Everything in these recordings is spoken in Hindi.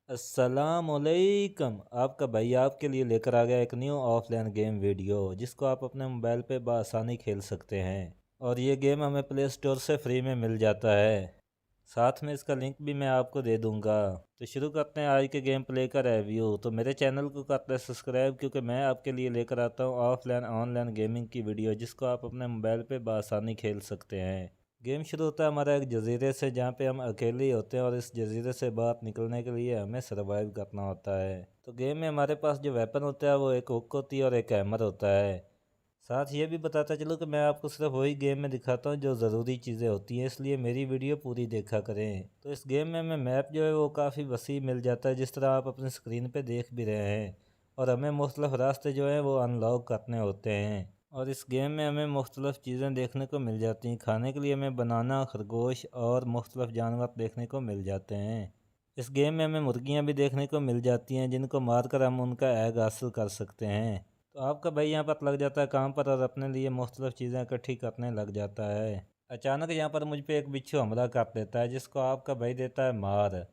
अस्सलामुअलैकुम। आपका भाई आपके लिए लेकर आ गया एक न्यू ऑफलाइन गेम वीडियो जिसको आप अपने मोबाइल पे बआसानी खेल सकते हैं। और ये गेम हमें प्ले स्टोर से फ्री में मिल जाता है। साथ में इसका लिंक भी मैं आपको दे दूंगा। तो शुरू करते हैं आज के गेम प्ले का रिव्यू। तो मेरे चैनल को करते हैं सब्सक्राइब, क्योंकि मैं आपके लिए लेकर आता हूँ ऑफलाइन ऑनलाइन गेमिंग की वीडियो जिसको आप अपने मोबाइल पे बआसानी खेल सकते हैं। गेम शुरू होता है हमारा एक जजीरे से, जहाँ पे हम अकेले ही होते हैं और इस जजीरे से बाहर निकलने के लिए हमें सर्वाइव करना होता है। तो गेम में हमारे पास जो वेपन होता है वो एक हुक होती है और एक हैमर होता है। साथ ये भी बताता चलो कि मैं आपको सिर्फ वही गेम में दिखाता हूँ जो ज़रूरी चीज़ें होती हैं, इसलिए मेरी वीडियो पूरी देखा करें। तो इस गेम में हमें मैप जो है वो काफ़ी वसी मिल जाता है, जिस तरह आप अपनी स्क्रीन पे देख भी रहे हैं। और हमें मुख्तलिफ रास्ते जो हैं वो अनलॉक करने होते हैं। और इस गेम में हमें मुख्तलिफ चीज़ें देखने को मिल जाती हैं। खाने के लिए हमें बनाना, खरगोश और मुख्तलिफ जानवर देखने को मिल जाते हैं। इस गेम में हमें मुर्गियाँ भी देखने को मिल जाती हैं, जिनको मारकर हम उनका एग हासिल कर सकते हैं। तो आपका भाई यहाँ पर लग जाता है काम पर और अपने लिए मुख्तलिफ चीज़ें इकट्ठी करने लग जाता है। अचानक यहाँ पर मुझ पे एक बिच्छू हमला कर देता है, जिसको आपका भाई देता है मार।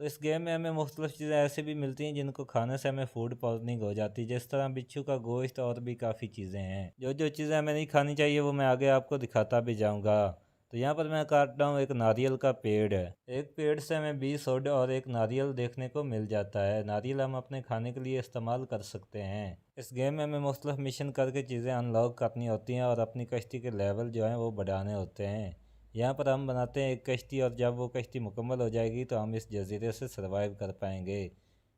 तो इस गेम में हमें मुख्तलिफ चीज़ें ऐसी भी मिलती हैं जिनको खाने से हमें फूड पॉइजनिंग हो जाती है, जिस तरह बिच्छू का गोश्त और भी काफ़ी चीज़ें हैं। जो जो चीज़ें हमें नहीं खानी चाहिए वो मैं आगे आपको दिखाता भी जाऊँगा। तो यहाँ पर मैं काट रहा हूँ एक नारियल का पेड़ है। एक पेड़ से हमें 20 वुड और एक नारियल देखने को मिल जाता है। नारियल हम अपने खाने के लिए इस्तेमाल कर सकते हैं। इस गेम में हमें मुख्तलिफ मिशन करके चीज़ें अनलॉक करनी होती हैं और अपनी कश्ती के लेवल जो हैं वो बढ़ाने होते हैं। यहाँ पर हम बनाते हैं एक कश्ती, और जब वो कश्ती मुकम्मल हो जाएगी तो हम इस जजीरे से सर्वाइव कर पाएंगे।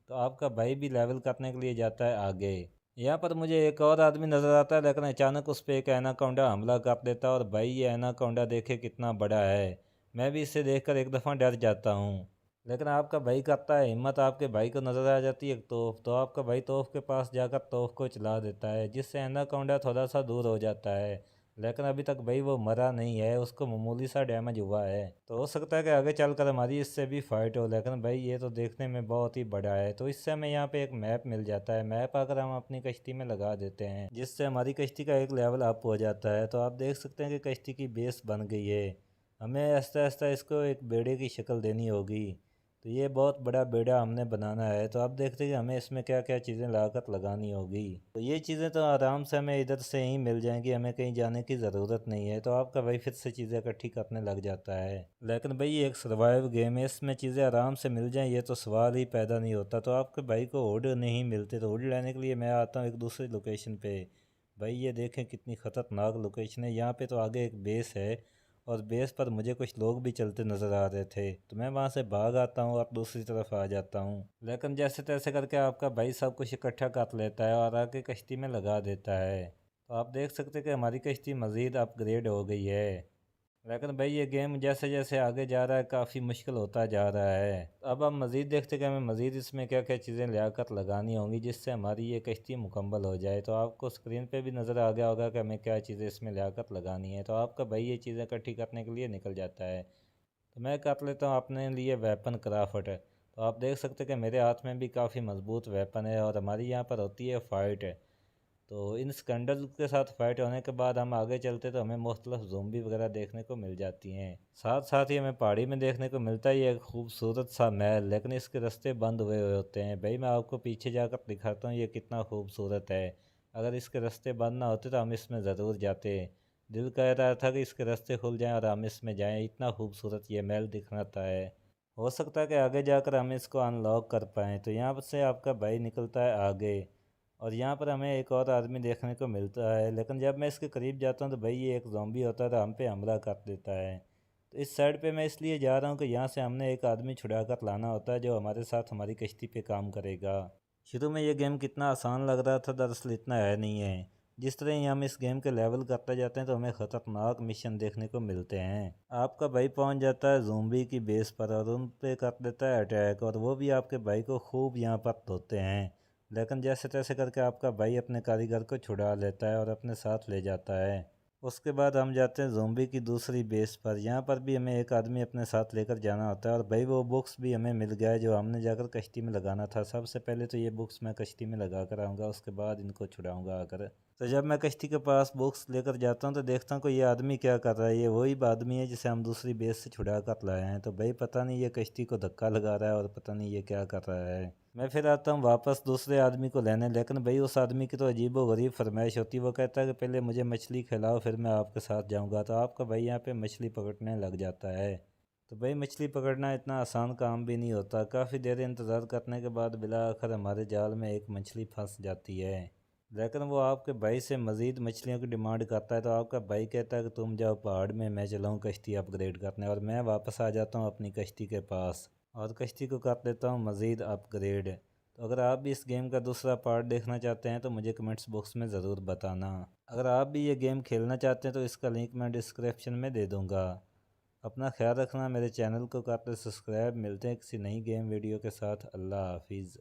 तो आपका भाई भी लेवल करने के लिए जाता है आगे। यहाँ पर मुझे एक और आदमी नज़र आता है, लेकिन अचानक उस पर एक एनाकोंडा हमला कर देता है। और भाई ये एनाकोंडा देखे कितना बड़ा है, मैं भी इसे देखकर एक दफ़ा डर जाता हूँ। लेकिन आपका भाई करता है हिम्मत, आपके भाई को नज़र आ जाती है एक तोप। तो आपका भाई तोप के पास जाकर तोप को चला देता है, जिससे एनाकोंडा थोड़ा सा दूर हो जाता है। लेकिन अभी तक भाई वो मरा नहीं है, उसको मामूली सा डैमेज हुआ है। तो हो सकता है कि आगे चलकर हमारी इससे भी फाइट हो, लेकिन भाई ये तो देखने में बहुत ही बड़ा है। तो इससे हमें यहाँ पे एक मैप मिल जाता है। मैप अगर हम अपनी कश्ती में लगा देते हैं, जिससे हमारी कश्ती का एक लेवल अप हो जाता है। तो आप देख सकते हैं कि कश्ती की बेस बन गई है। हमें आहिस्ता आहिस्ता इसको एक बेड़े की शक्ल देनी होगी। तो ये बहुत बड़ा बेड़ा हमने बनाना है। तो आप देखते हैं कि हमें इसमें क्या क्या चीज़ें लागत लगानी होगी। तो ये चीज़ें तो आराम से हमें इधर से ही मिल जाएंगी, हमें कहीं जाने की ज़रूरत नहीं है। तो आपका भाई फिर से चीज़ें इकट्ठी करने लग जाता है। लेकिन भाई ये एक सर्वाइव गेम है, इसमें चीज़ें आराम से मिल जाएँ ये तो सवाल ही पैदा नहीं होता। तो आपके भाई को वुड नहीं मिलते, तो वुड लेने के लिए मैं आता हूँ एक दूसरी लोकेशन पे। भाई ये देखें कितनी ख़तरनाक लोकेशन है। यहाँ पे तो आगे एक बेस है, और बेस पर मुझे कुछ लोग भी चलते नज़र आ रहे थे। तो मैं वहाँ से भाग आता हूँ और दूसरी तरफ आ जाता हूँ। लेकिन जैसे तैसे करके आपका भाई सब कुछ इकट्ठा कर लेता है और आके कश्ती में लगा देता है। तो आप देख सकते हैं कि हमारी कश्ती मज़ीद अपग्रेड हो गई है। लेकिन भाई ये गेम जैसे जैसे आगे जा रहा है काफ़ी मुश्किल होता जा रहा है। तो अब हम मज़ीद देखते हैं कि हमें मज़ीद इसमें क्या क्या चीज़ें लियाकत लगानी होंगी, जिससे हमारी ये कश्ती मुकम्मल हो जाए। तो आपको स्क्रीन पे भी नज़र आ गया होगा कि हमें क्या चीज़ें इसमें लियाकत लगानी है। तो आपका भाई ये चीज़ें इकट्ठी करने के लिए निकल जाता है। तो मैं कर लेता हूँ अपने लिए वेपन क्राफ्ट। तो आप देख सकते हैं कि मेरे हाथ में भी काफ़ी मज़बूत वेपन है, और हमारी यहाँ पर होती है फ़ाइट। तो इन स्कैंडल के साथ फाइट होने के बाद हम आगे चलते तो हमें मुख्तलिफ ज़ोंबी वगैरह देखने को मिल जाती हैं। साथ साथ ही हमें पहाड़ी में देखने को मिलता ही एक खूबसूरत सा महल, लेकिन इसके रास्ते बंद हुए हुए होते हैं। भाई मैं आपको पीछे जाकर दिखाता हूँ ये कितना खूबसूरत है। अगर इसके रास्ते बंद ना होते तो हम इसमें ज़रूर जाते। दिल कह रहा था कि इसके रास्ते खुल जाएं और हम इसमें जाएं, इतना खूबसूरत ये महल दिखता है। हो सकता है कि आगे जाकर हम इसको अनलॉक कर पाएँ। तो यहाँ से आपका भाई निकलता है आगे, और यहाँ पर हमें एक और आदमी देखने को मिलता है। लेकिन जब मैं इसके करीब जाता हूँ तो भाई ये एक ज़ॉम्बी होता है, तो हम पे हमला कर देता है। तो इस साइड पे मैं इसलिए जा रहा हूँ कि यहाँ से हमने एक आदमी छुड़ा कर लाना होता है, जो हमारे साथ हमारी कश्ती पे काम करेगा। शुरू में ये गेम कितना आसान लग रहा था, दरअसल इतना है नहीं है। जिस तरह ही हम इस गेम के लेवल करते जाते हैं तो हमें ख़तरनाक मिशन देखने को मिलते हैं। आपका भाई पहुंच जाता है ज़ोंबी की बेस पर और उन पे कर देता है अटैक, और वो भी आपके भाई को खूब यहाँ पर धोते हैं। लेकिन जैसे तैसे करके आपका भाई अपने कारीगर को छुड़ा लेता है और अपने साथ ले जाता है। उसके बाद हम जाते हैं ज़ोंबी की दूसरी बेस पर। यहाँ पर भी हमें एक आदमी अपने साथ लेकर जाना होता है और भाई वो बुक्स भी हमें मिल गया है जो हमने जाकर कश्ती में लगाना था। सबसे पहले तो ये बुक्स मैं कश्ती में लगा कर आऊँगा, उसके बाद इनको छुड़ाऊँगा आकर। तो जब मैं कश्ती के पास बुक्स लेकर जाता हूँ तो देखता हूँ कि ये आदमी क्या कर रहा है। ये वही आदमी है जिसे हम दूसरी बेस से छुड़ा कर लाए हैं। तो भाई पता नहीं ये कश्ती को धक्का लगा रहा है और पता नहीं ये क्या कर रहा है। मैं फिर आता हूँ वापस दूसरे आदमी को लेने, लेकिन भाई उस आदमी की तो अजीबोगरीब फरमाइश होती है। वो कहता है कि पहले मुझे मछली खिलाओ फिर मैं आपके साथ जाऊँगा। तो आपका भाई यहाँ पे मछली पकड़ने लग जाता है। तो भाई मछली पकड़ना इतना आसान काम भी नहीं होता। काफ़ी देर इंतज़ार करने के बाद बिला आखिर हमारे जाल में एक मछली फंस जाती है। लेकिन वो आपके भाई से मज़ीद मछलियों की डिमांड करता है। तो आपका भाई कहता है कि तुम जाओ पहाड़ में, मैं चलाऊँ कश्ती अपग्रेड करने। और मैं वापस आ जाता हूँ अपनी कश्ती के पास और कश्ती को कर लेता हूँ मज़ीद अपग्रेड। तो अगर आप भी इस गेम का दूसरा पार्ट देखना चाहते हैं तो मुझे कमेंट्स बॉक्स में ज़रूर बताना। अगर आप भी ये गेम खेलना चाहते हैं तो इसका लिंक मैं डिस्क्रिप्शन में दे दूँगा। अपना ख्याल रखना, मेरे चैनल को कर ले सब्सक्राइब। मिलते हैं किसी नई गेम वीडियो के साथ। अल्लाह हाफिज़।